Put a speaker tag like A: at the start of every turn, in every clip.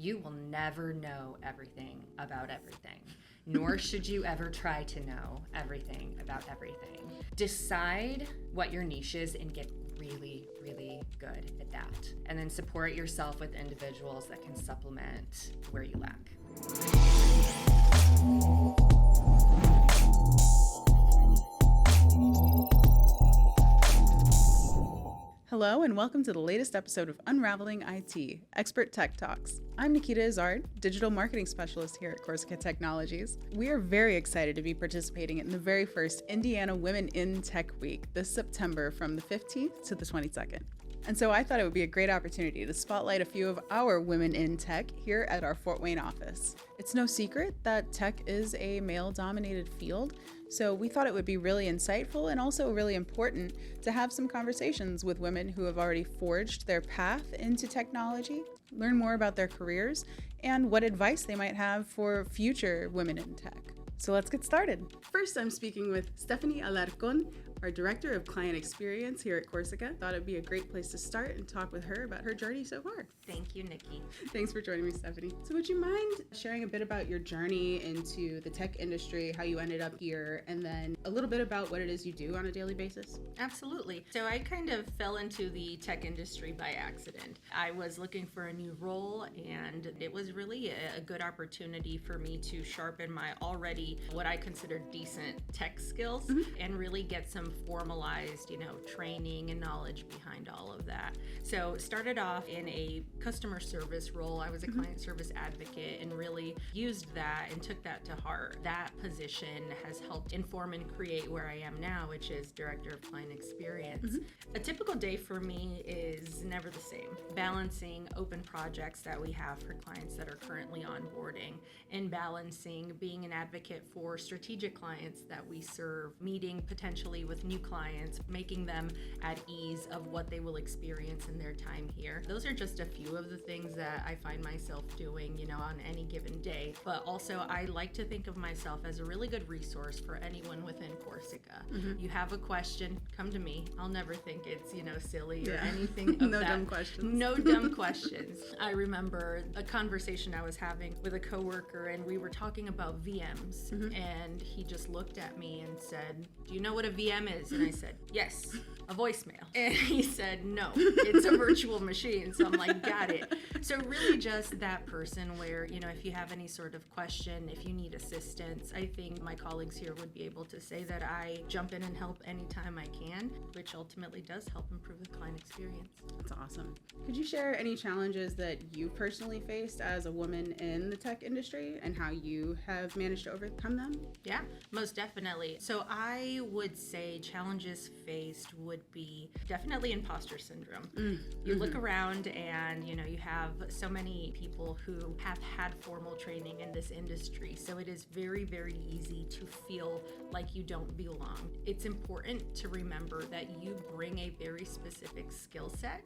A: You will never know everything about everything, nor should you ever try to know everything about everything. Decide what your niche is and get really, really good at that. And then support yourself with individuals that can supplement where you lack.
B: Hello and welcome to the latest episode of Unraveling IT, Expert Tech Talks. I'm Nikita Iszard, Digital Marketing Specialist here at Corsica Technologies. We are very excited to be participating in the very first Indiana Women in Tech Week this September from the 15th to the 22nd. And so I thought it would be a great opportunity to spotlight a few of our women in tech here at our Fort Wayne office. It's no secret that tech is a male-dominated field, so we thought it would be really insightful and also really important to have some conversations with women who have already forged their path into technology, learn more about their careers, and what advice they might have for future women in tech. So let's get started. First, I'm speaking with Stephany Alarcon, our Director of Client Experience here at Corsica. Thought it'd be a great place to start and talk with her about her journey so far.
A: Thank you, Nikki.
B: Thanks for joining me, Stephany. So would you mind sharing a bit about your journey into the tech industry, how you ended up here, and then a little bit about what it is you do on a daily basis?
C: Absolutely. So I kind of fell into the tech industry by accident. I was looking for a new role, and it was really a good opportunity for me to sharpen my already what I consider decent tech skills and really get some formalized, training and knowledge behind all of that. So started off in a customer service role. I was a client service advocate and really used that and took that to heart. That position has helped inform and create where I am now, which is Director of Client Experience. A typical day for me is never the same. Balancing open projects that we have for clients that are currently onboarding and balancing being an advocate for strategic clients that we serve, meeting potentially with new clients, making them at ease of what they will experience in their time here. Those are just a few of the things that I find myself doing, on any given day. But also I like to think of myself as a really good resource for anyone within Corsica. You have a question, come to me. I'll never think it's, silly or anything of
B: No
C: that.
B: dumb questions.
C: No dumb questions. I remember a conversation I was having with a coworker, and we were talking about VMs, and he just looked at me and said, "Do you know what a VM is?" And I said, "Yes, a voicemail." And he said, "No, it's a virtual machine." So I'm like, got it. So really just that person where, if you have any sort of question, if you need assistance, I think my colleagues here would be able to say that I jump in and help anytime I can, which ultimately does help improve the client experience.
B: That's awesome. Could you share any challenges that you've personally faced as a woman in the tech industry and how you have managed to overcome them?
C: Yeah, most definitely. So I would say challenges faced would be definitely imposter syndrome. You look around and, you have so many people who have had formal training in this industry. So it is very, very easy to feel like you don't belong. It's important to remember that you bring a very specific skill set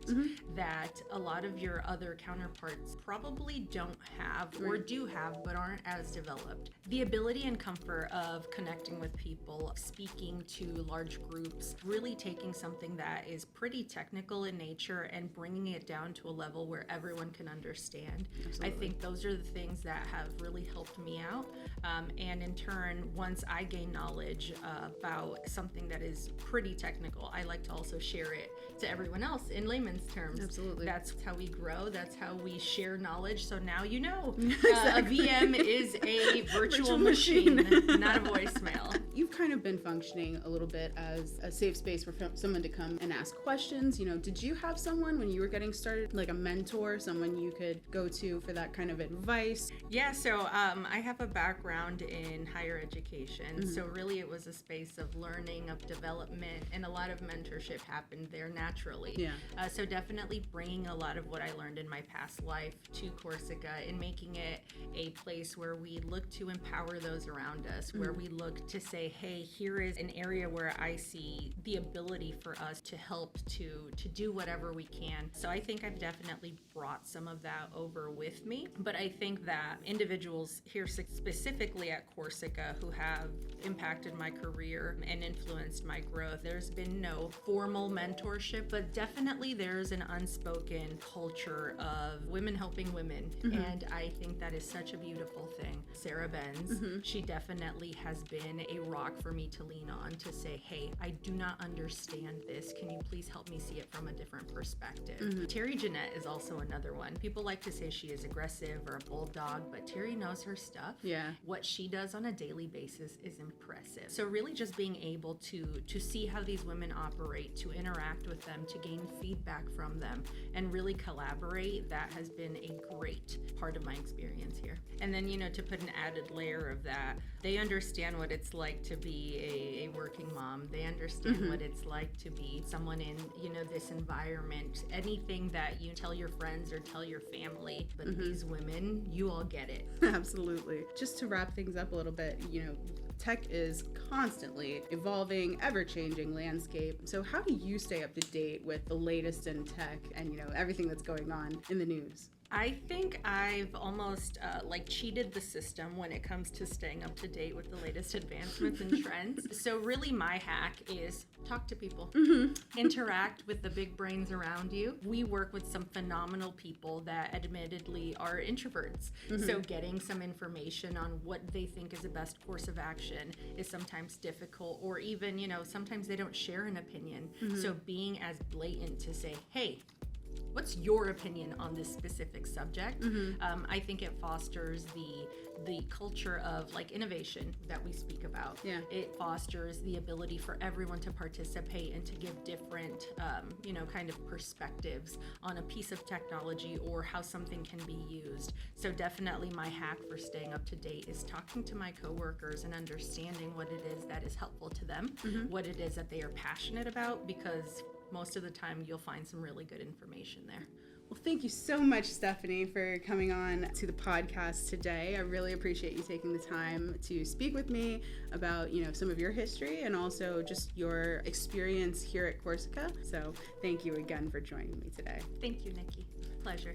C: that a lot of your other counterparts probably don't have or do have, but aren't as developed. The ability and comfort of connecting with people, speaking to large groups, really taking something that is pretty technical in nature and bringing it down to a level where everyone can understand. Absolutely. I think those are the things that have really helped me out. And in turn, once I gain knowledge about something that is pretty technical, I like to also share it to everyone else in layman's terms.
B: Absolutely.
C: That's how we grow. That's how we share knowledge. So now you know.
B: Exactly.
C: A VM is a virtual machine, not a voicemail.
B: You've kind of been functioning a little bit as a safe space for someone to come and ask questions. Did you have someone when you were getting started, like a mentor, someone you could go to for that kind of advice?
C: Yeah, so I have a background in higher education. So really it was a space of learning, of development, and a lot of mentorship happened there naturally.
B: Yeah.
C: So definitely bringing a lot of what I learned in my past life to Corsica and making it a place where we look to empower those around us, where we look to say, hey, here is an area where where I see the ability for us to help to do whatever we can. So I think I've definitely brought some of that over with me. But I think that individuals here specifically at Corsica who have impacted my career and influenced my growth, there's been no formal mentorship, but definitely there's an unspoken culture of women helping women. And I think that is such a beautiful thing. Sarah Benz, she definitely has been a rock for me to lean on to say, hey, I do not understand this. Can you please help me see it from a different perspective? Terry Jeanette is also another one. People like to say she is aggressive or a bulldog, but Terry knows her stuff.
B: Yeah.
C: What she does on a daily basis is impressive. So really just being able to see how these women operate, to interact with them, to gain feedback from them, and really collaborate, that has been a great part of my experience here. And then, to put an added layer of that, they understand what it's like to be a working mom. They understand what it's like to be someone in, this environment. Anything that you tell your friends or tell your family, but these women, you all get it.
B: Absolutely. Just to wrap things up a little bit, tech is constantly evolving, ever-changing landscape. So how do you stay up to date with the latest in tech and, everything that's going on in the news?
C: I think I've almost cheated the system when it comes to staying up to date with the latest advancements and trends. So really my hack is talk to people, interact with the big brains around you. We work with some phenomenal people that admittedly are introverts. So getting some information on what they think is the best course of action is sometimes difficult, or even, sometimes they don't share an opinion. So being as blatant to say, hey, what's your opinion on this specific subject? I think it fosters the culture of innovation that we speak about.
B: Yeah.
C: It fosters the ability for everyone to participate and to give different, kind of perspectives on a piece of technology or how something can be used. So definitely my hack for staying up to date is talking to my coworkers and understanding what it is that is helpful to them, what it is that they are passionate about, because most of the time you'll find some really good information there.
B: Well, thank you so much, Stephany, for coming on to the podcast today. I really appreciate you taking the time to speak with me about, some of your history and also just your experience here at Corsica. So thank you again for joining me today.
C: Thank you, Nikki. Pleasure.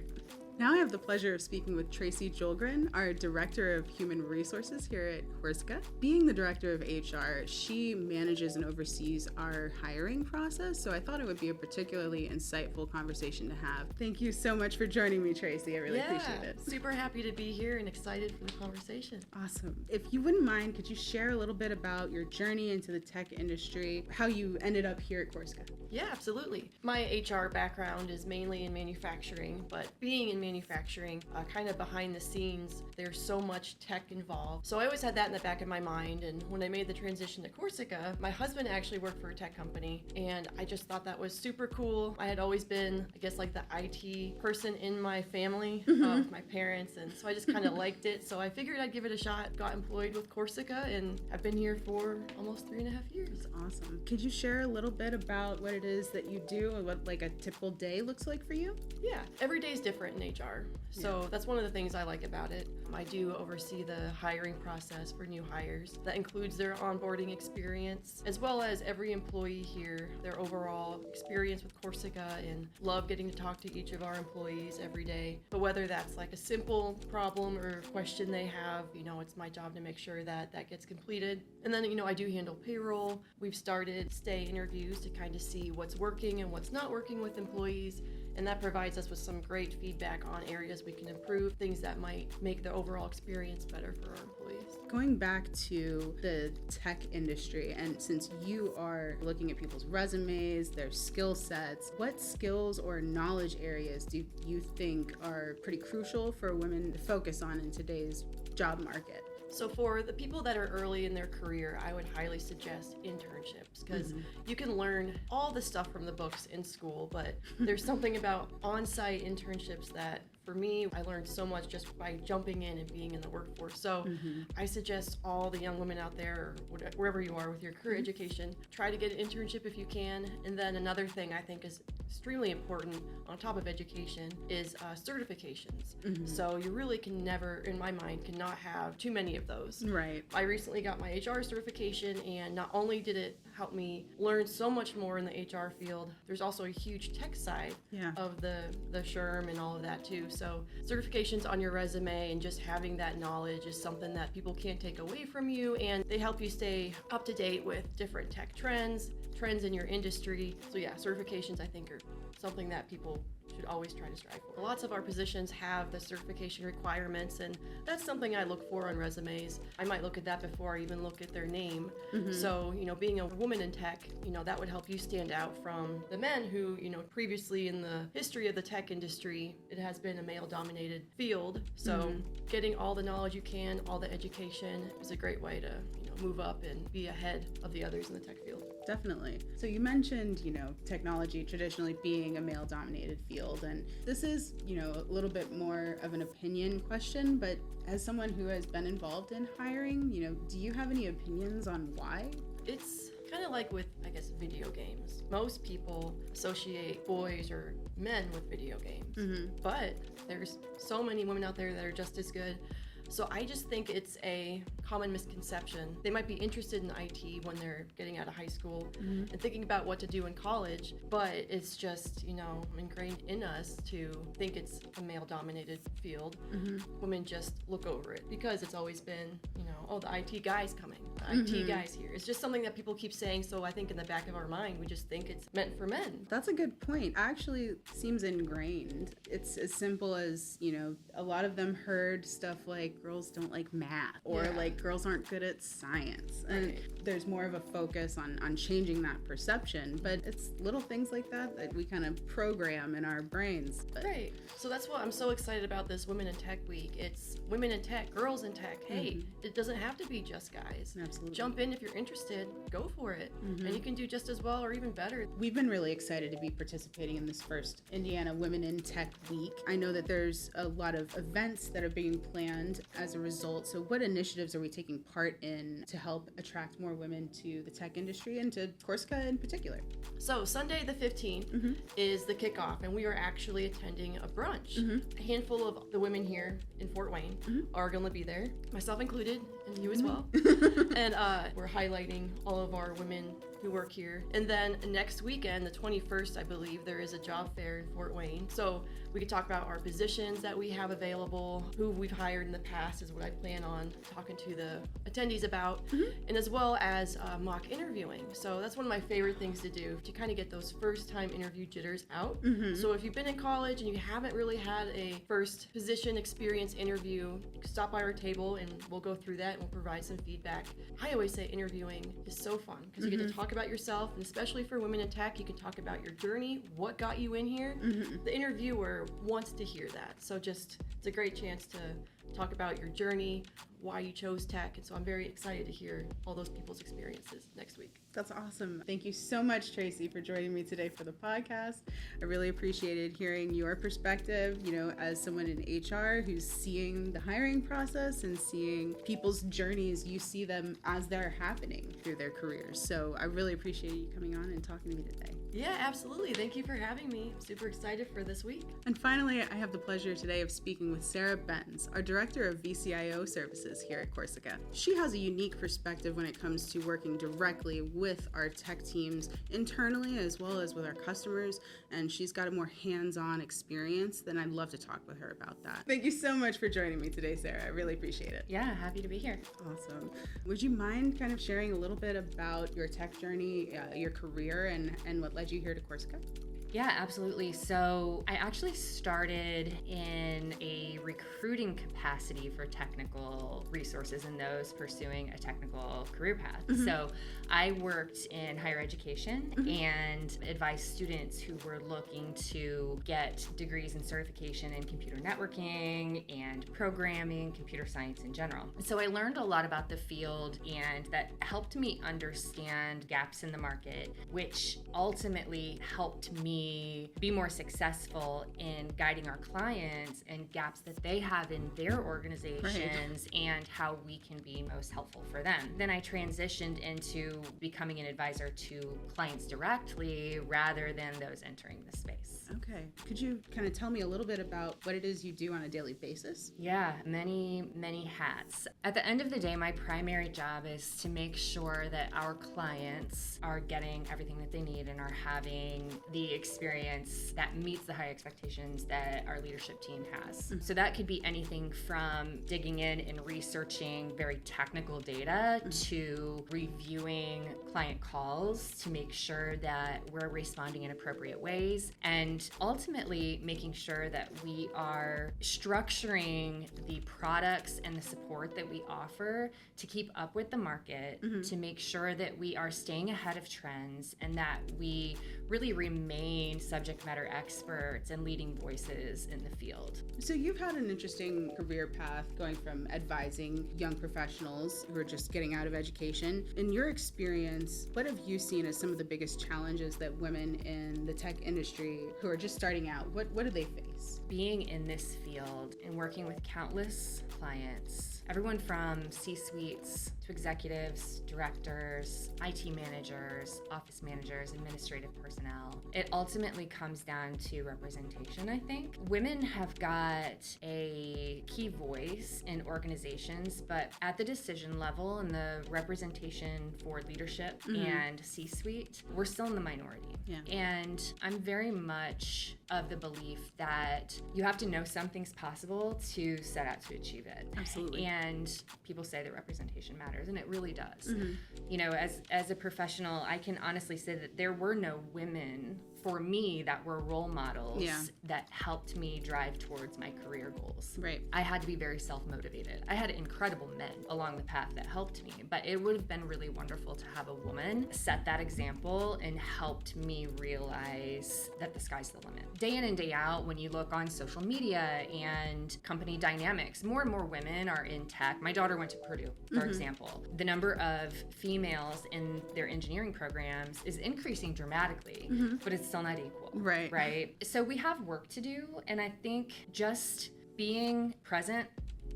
B: Now I have the pleasure of speaking with Tracy Jolgren, our Director of Human Resources here at Corsica. Being the Director of HR, she manages and oversees our hiring process, so I thought it would be a particularly insightful conversation to have. Thank you so much for joining me, Tracy. I really appreciate it.
D: Super happy to be here and excited for the conversation.
B: Awesome. If you wouldn't mind, could you share a little bit about your journey into the tech industry, how you ended up here at Corsica?
D: Yeah, absolutely. My HR background is mainly in manufacturing, but being in manufacturing, kind of behind the scenes, there's so much tech involved. So I always had that in the back of my mind. And when I made the transition to Corsica, my husband actually worked for a tech company, and I just thought that was super cool. I had always been, I guess, the IT person in my family, with my parents, and so I just kind of liked it. So I figured I'd give it a shot, got employed with Corsica, and I've been here for almost 3.5 years.
B: That's awesome. Could you share a little bit about what it is that you do and what a typical day looks like for you?
D: Yeah, every day is different in HR. So that's one of the things I like about it. I do oversee the hiring process for new hires. That includes their onboarding experience, as well as every employee here, their overall experience with Corsica, and love getting to talk to each of our employees every day. But whether that's a simple problem or question they have, it's my job to make sure that that gets completed. And then, I do handle payroll. We've started stay interviews to kind of see what's working and what's not working with employees. And that provides us with some great feedback on areas we can improve, things that might make the overall experience better for our employees.
B: Going back to the tech industry, and since you are looking at people's resumes, their skill sets, what skills or knowledge areas do you think are pretty crucial for women to focus on in today's job market?
D: So for the people that are early in their career, I would highly suggest internships, because you can learn all the stuff from the books in school, but there's something about on-site internships that, for me, I learned so much just by jumping in and being in the workforce. So I suggest all the young women out there, or wherever you are with your career education, try to get an internship if you can. And then another thing I think is extremely important on top of education is certifications. So you really can never, in my mind, cannot have too many of those.
B: Right.
D: I recently got my HR certification, and not only did it helped me learn so much more in the HR field. There's also a huge tech side of the SHRM and all of that too. So certifications on your resume and just having that knowledge is something that people can't take away from you, and they help you stay up to date with different tech trends in your industry. So yeah, certifications I think are something that people should always try to strive for. Lots of our positions have the certification requirements, and that's something I look for on resumes. I might look at that before I even look at their name. So, being a woman in tech, that would help you stand out from the men who, previously in the history of the tech industry, it has been a male-dominated field. So getting all the knowledge you can, all the education is a great way to, move up and be ahead of the others in the tech field.
B: Definitely. So you mentioned, technology traditionally being a male-dominated field, and this is, a little bit more of an opinion question, but as someone who has been involved in hiring, do you have any opinions on why?
D: It's kind of like with, I guess, video games. Most people associate boys or men with video games, but there's so many women out there that are just as good. So I just think it's a common misconception. They might be interested in IT when they're getting out of high school and thinking about what to do in college, but it's just, ingrained in us to think it's a male-dominated field. Women just look over it because it's always been, the IT guy's coming, the IT guy's here. It's just something that people keep saying, so I think in the back of our mind, we just think it's meant for men.
B: That's a good point. Actually seems ingrained. It's as simple as, a lot of them heard stuff like girls don't like math or like girls aren't good at science. And there's more of a focus on changing that perception, but it's little things like that we kind of program in our brains. But
D: right. So that's what I'm so excited about this Women in Tech Week. It's women in tech, girls in tech. Hey, it doesn't have to be just guys.
B: Absolutely.
D: Jump in if you're interested, go for it. And you can do just as well or even better.
B: We've been really excited to be participating in this first Indiana Women in Tech Week. I know that there's a lot of events that are being planned as a result. So what initiatives are we taking part in to help attract more women to the tech industry and to Corsica in particular?
D: So Sunday the 15th is the kickoff, and we are actually attending a brunch. A handful of the women here in Fort Wayne are going to be there, myself included, and you as well. And we're highlighting all of our women who work here. And then next weekend, the 21st, I believe, there is a job fair in Fort Wayne. So we could talk about our positions that we have available, who we've hired in the past is what I plan on talking to the attendees about, and as well as mock interviewing. So that's one of my favorite things to do, to kind of get those first time interview jitters out. So if you've been in college and you haven't really had a first position experience interview, you can stop by our table and we'll go through that and we'll provide some feedback. I always say interviewing is so fun because you get to talk about yourself, and especially for women in tech, you can talk about your journey, what got you in here. The interviewer wants to hear that. So it's a great chance to talk about your journey, why you chose tech. And so I'm very excited to hear all those people's experiences next week.
B: That's awesome. Thank you so much, Tracy, for joining me today for the podcast. I really appreciated hearing your perspective, as someone in HR who's seeing the hiring process and seeing people's journeys. You see them as they're happening through their careers. So I really appreciate you coming on and talking to me today.
D: Yeah, absolutely. Thank you for having me. I'm super excited for this week.
B: And finally, I have the pleasure today of speaking with Sarah Benz, our Director of vCIO Services here at Corsica. She has a unique perspective when it comes to working directly with our tech teams internally as well as with our customers, and she's got a more hands-on experience. Then I'd love to talk with her about that. Thank you so much for joining me today, Sarah. I really appreciate it.
A: Yeah, happy to be here.
B: Awesome. Would you mind kind of sharing a little bit about your tech journey, your career, and what led you here to Corsica?
A: Yeah, absolutely. So I actually started in a recruiting capacity for technical resources and those pursuing a technical career path. So I worked in higher education and advised students who were looking to get degrees and certification in computer networking and programming, computer science in general. So I learned a lot about the field, and that helped me understand gaps in the market, which ultimately helped me me be more successful in guiding our clients and gaps that they have in their organizations and how we can be most helpful for them. Then I transitioned into becoming an advisor to clients directly rather than those entering the space.
B: Okay. Could you kind of tell me a little bit about what it is you do on a daily basis?
A: Yeah, many hats. At the end of the day, my primary job is to make sure that our clients are getting everything that they need and are having the experience that meets the high expectations that our leadership team has. So that could be anything from digging in and researching very technical data to reviewing client calls to make sure that we're responding in appropriate ways, and ultimately making sure that we are structuring the products and the support that we offer to keep up with the market, to make sure that we are staying ahead of trends and that we really remain subject matter experts and leading voices in the field.
B: So you've had an interesting career path going from advising young professionals who are just getting out of education. In your experience, what have you seen as some of the biggest challenges that women in the tech industry who are just starting out, what do they face?
A: Being in this field and working with countless clients, everyone from C-suites to executives, directors, IT managers, office managers, administrative personnel, it ultimately comes down to representation, I think. Women have got a key voice in organizations, but at the decision level and the representation for leadership and C-suite, we're still in the minority.
B: Yeah.
A: And I'm very much of the belief that you have to know something's possible to set out to achieve it.
B: Absolutely.
A: And people say that representation matters, and it really does. You know, as a professional, I can honestly say that there were no women for me that were role models that helped me drive towards my career goals.
B: Right.
A: I had to be very self-motivated. I had incredible men along the path that helped me, but it would have been really wonderful to have a woman set that example and helped me realize that the sky's the limit. Day in and day out, when you look on social media and company dynamics, more and more women are in tech. My daughter went to Purdue, for example. The number of females in their engineering programs is increasing dramatically, but it's still not equal. Right. So we have work to do, and I think just being present,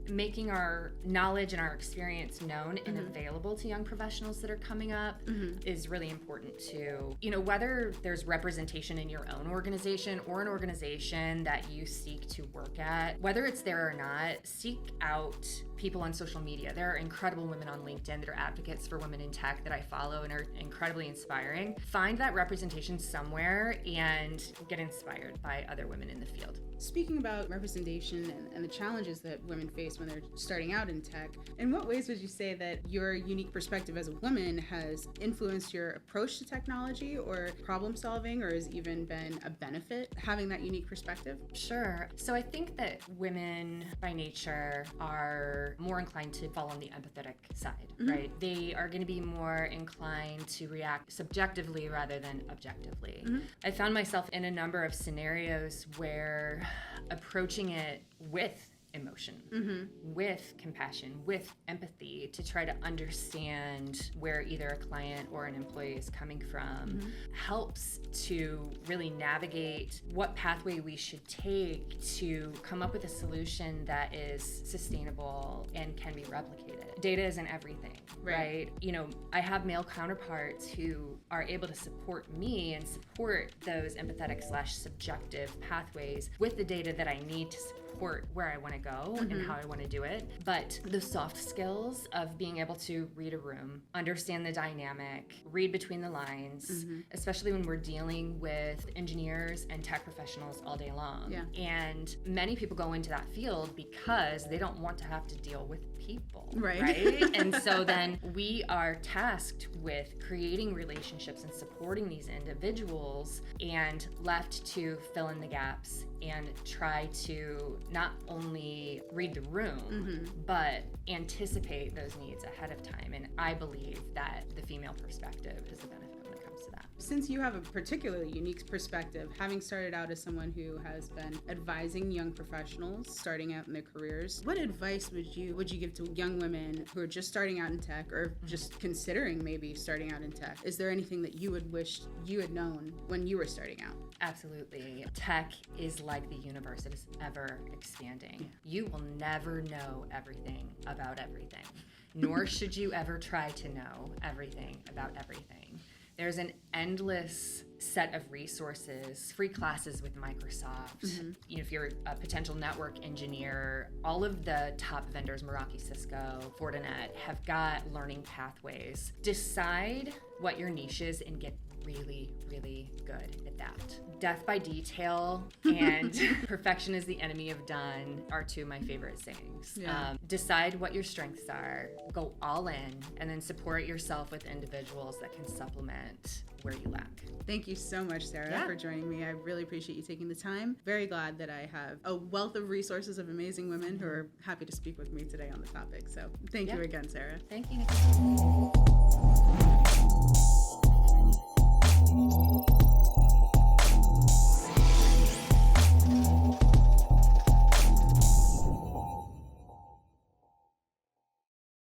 A: making our knowledge and our experience known and available to young professionals that are coming up is really important too. You know, whether there's representation in your own organization or an organization that you seek to work at, whether it's there or not, seek out people on social media. There are incredible women on LinkedIn that are advocates for women in tech that I follow and are incredibly inspiring. Find that representation somewhere and get inspired by other women in the field.
B: Speaking about representation and the challenges that women face when they're starting out in tech, in what ways would you say that your unique perspective as a woman has influenced your approach to technology or problem solving, or has even been a benefit having that unique perspective?
A: Sure. So I think that women by nature are more inclined to fall on the empathetic side, right? They are going to be more inclined to react subjectively rather than objectively. I found myself in a number of scenarios where approaching it with emotion, with compassion, with empathy to try to understand where either a client or an employee is coming from helps to really navigate what pathway we should take to come up with a solution that is sustainable and can be replicated. Data isn't everything, right? You know, I have male counterparts who are able to support me and support those empathetic / subjective pathways with the data that I need to support where I want to go and how I want to do it. But the soft skills of being able to read a room, understand the dynamic, read between the lines, especially when we're dealing with engineers and tech professionals all day long.
B: Yeah.
A: And many people go into that field because they don't want to have to deal with people,
B: right?
A: And so then we are tasked with creating relationships and supporting these individuals and left to fill in the gaps and try to not only read the room, but anticipate those needs ahead of time. And I believe that the female perspective is a benefit when it comes to that.
B: Since you have a particularly unique perspective, having started out as someone who has been advising young professionals starting out in their careers, what advice would you give to young women who are just starting out in tech or just considering maybe starting out in tech? Is there anything that you would wish you had known when you were starting out?
A: Absolutely. Tech is like the universe. It is ever expanding. You will never know everything about everything, nor should you ever try to know everything about everything. There's an endless set of resources, free classes with Microsoft. You know, if you're a potential network engineer, all of the top vendors, Meraki, Cisco, Fortinet, have got learning pathways. Decide what your niche is and get really, really good at that. Death by detail and perfection is the enemy of done are two of my favorite sayings.
B: Yeah.
A: Decide what your strengths are, go all in, and then support yourself with individuals that can supplement where you lack.
B: Thank you so much, Sarah, for joining me. I really appreciate you taking the time. Very glad that I have a wealth of resources of amazing women who are happy to speak with me today on the topic. So thank you again, Sarah.
A: Thank you, Nikita.